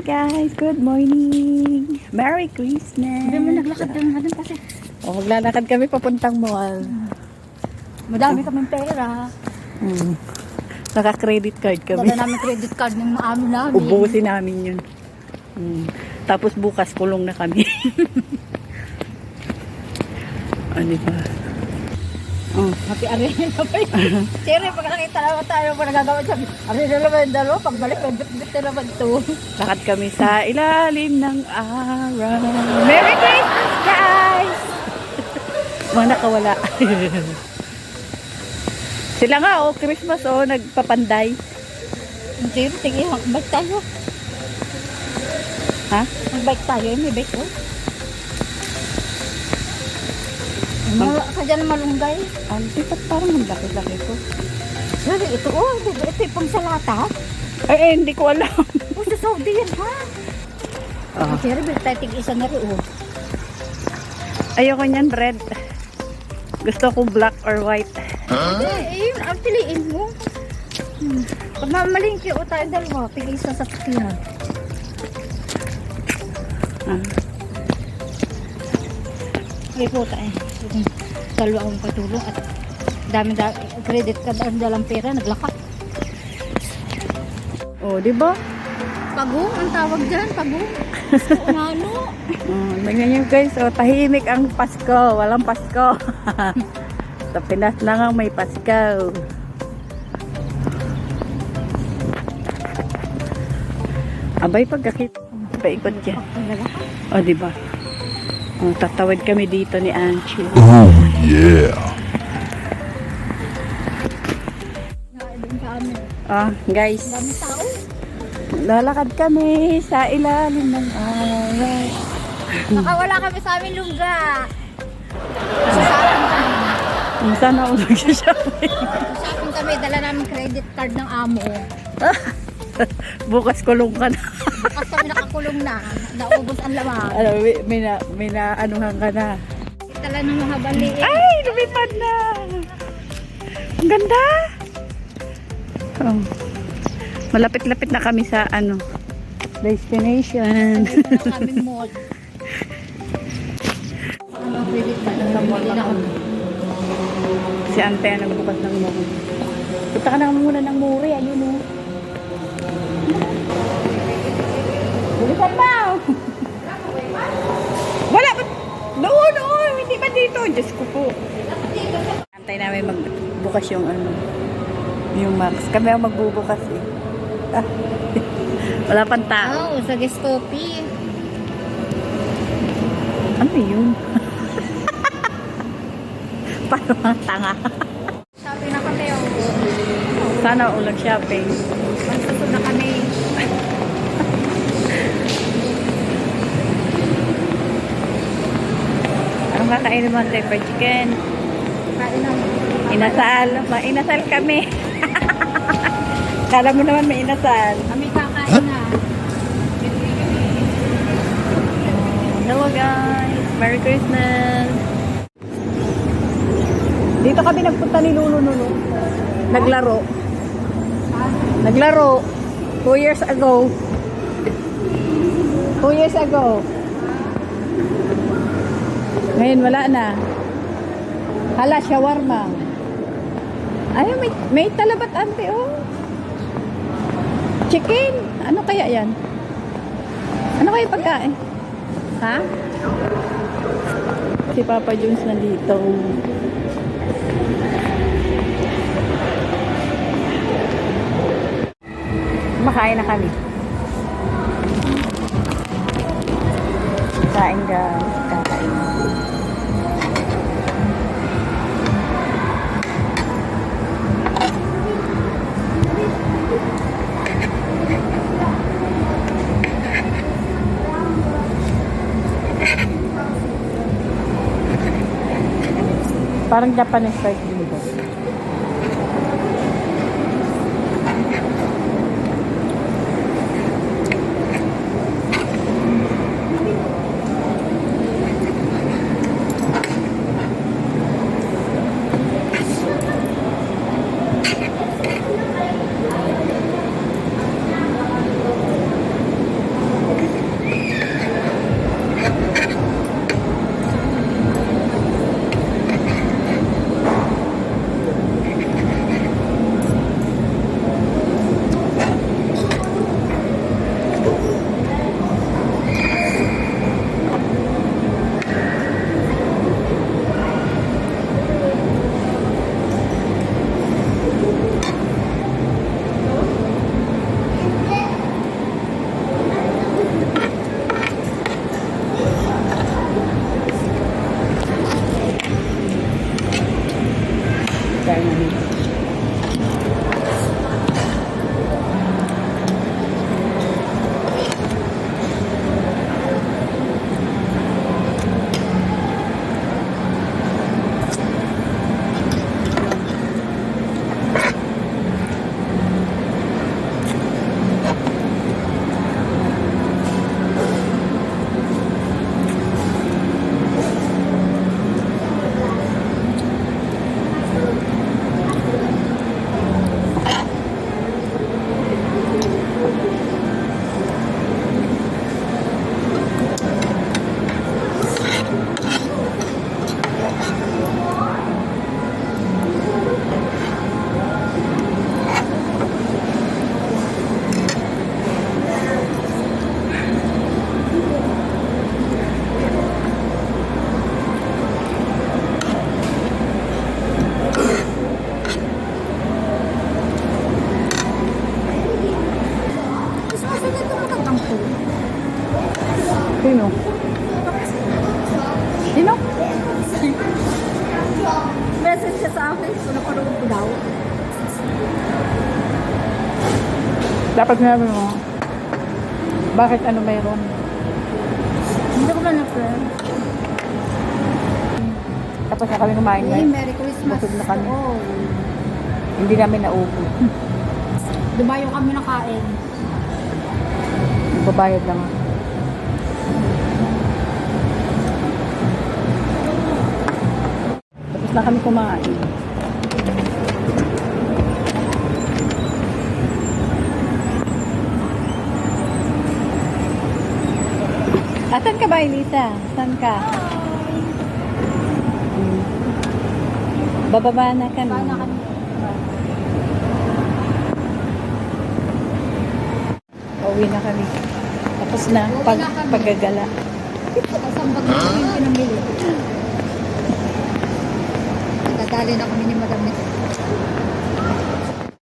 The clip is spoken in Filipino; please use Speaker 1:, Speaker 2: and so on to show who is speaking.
Speaker 1: guys, good morning. Merry Christmas.
Speaker 2: Hindi mo naglakad lang natin kasi.
Speaker 1: O, maglalakad kami papuntang mall.
Speaker 2: Madami kaming pera.
Speaker 1: Naka-credit card kami.
Speaker 2: Dala namin credit card ng amo namin.
Speaker 1: Ubusin namin yun. Tapos bukas kulong na kami. Ano ba?
Speaker 2: Happy Ariel na pa yun. Siyempre, pag nakita naman tayo pa nagagawa sabi, Ariel na naman yung dalawa, pagbalik, may bit-bit na naman ito.
Speaker 1: Lakad kami sa ilalim ng araw. Merry Christmas, guys! Mga nakawala. Sila nga, Christmas, nagpapanday.
Speaker 2: Siyempre, tingin, mag-bike tayo.
Speaker 1: Ha?
Speaker 2: Mag-bike tayo, may bike ko. Sadya na malunggay.
Speaker 1: Di ba't parang ang laki-laki ko?
Speaker 2: Sorry, ito yung pang salata.
Speaker 1: Hindi ko alam.
Speaker 2: Sa Saudi yan, ha? Siyempre, tayo tig-isa na rin,
Speaker 1: Ayoko niyan, red. Gusto ko black or white.
Speaker 2: Yun, ang piliin mo. Pag mamalingki o tayo dalawa, tig-isa sa tiyan. Ay po tayo. Dalawa akong patulong at dami credit card ang dalang pera, naglakad.
Speaker 1: Di ba?
Speaker 2: Pagong, ang tawag dyan, pagong. Ano?
Speaker 1: Tingnan nyo guys, tahimik ang Pasko. Walang Pasko. Sa Pinas lang ang may Pasko. Abay, pagkakita. Paikot dyan. Di ba? Tatawid kami dito ni Anchi.
Speaker 3: Oh yeah.
Speaker 1: Guys.
Speaker 2: Dami tao.
Speaker 1: Lalakad kami sa ilalim ng araw.
Speaker 2: Nakawala kami sa aming lungga.
Speaker 1: Sana ako nagsha-shopping.
Speaker 2: Shopping kami, dala namin credit card ng amo.
Speaker 1: Bukas kulong ka na.
Speaker 2: Bukas kami nakakulong na. Naubos ang laman.
Speaker 1: May na-anuhan ka na.
Speaker 2: Tala ng mga baliin.
Speaker 1: Ay, lumipad na. Ang ganda. Malapit-lapit na kami sa destination.
Speaker 2: Dito na kami mall. Credit card ng mall na kami.
Speaker 1: Si Ante ang nagbukas ng mall. Punta ka na muna ng Muri. Ayun o. Bulisan mo! Wala ba? Doon! Hindi ba dito? Diyos ko po. Antay namin magbukas yung yung Max. Kami ang magbubukas eh. Wala pang tao.
Speaker 2: Sa guest coffee.
Speaker 1: Ano yun? Paano ang tanga?
Speaker 2: Shopping na kami.
Speaker 1: Sana ulag shopping.
Speaker 2: Magsusod na kami.
Speaker 1: Anong kakainin mo? Fried chicken.
Speaker 2: Kain na.
Speaker 1: Inasal. Mainasal kami. Kala mo naman may inasal.
Speaker 2: Kami kakain na.
Speaker 1: Hello guys. Merry Christmas. Dito kami nagpunta ni Lulu. Naglaro. 2 years ago. 2 years ago. Ngayon wala na. Hala, shawarma. Ayun, may talabat ante, Chicken. Ano kaya yan? Ano kaya pagkain? Ha? Si Papa Jones nandito. Makain na kami. Kain guys. Kakain. Parang Japanese style dito. Kaya namin.
Speaker 2: Mas masaya ito magandang.
Speaker 1: Sino? Sino?
Speaker 2: Message siya sa akin, kung napanood ko daw.
Speaker 1: Dapat sinabi mo. Bakit ano mayroon?
Speaker 2: Hindi ko na na-friend.
Speaker 1: Tapos na kami kumain
Speaker 2: Hey,
Speaker 1: ngayon.
Speaker 2: Merry Christmas.
Speaker 1: Busog na kami.
Speaker 2: Oo.
Speaker 1: Hindi namin naupo.
Speaker 2: Dumayo kami nakain.
Speaker 1: Babayad lang ako. Tapos na kami kumain. Asan ka ba, Elisa? Saan ka? Bababa na kami.
Speaker 2: Baka na kami.
Speaker 1: Uwi na kami. Tapos na
Speaker 2: Uwi
Speaker 1: pag,
Speaker 2: na kami.
Speaker 1: paggagala.
Speaker 2: Kasambag na kami yung pinamili. Nagdadali na kami ni Madam Nito.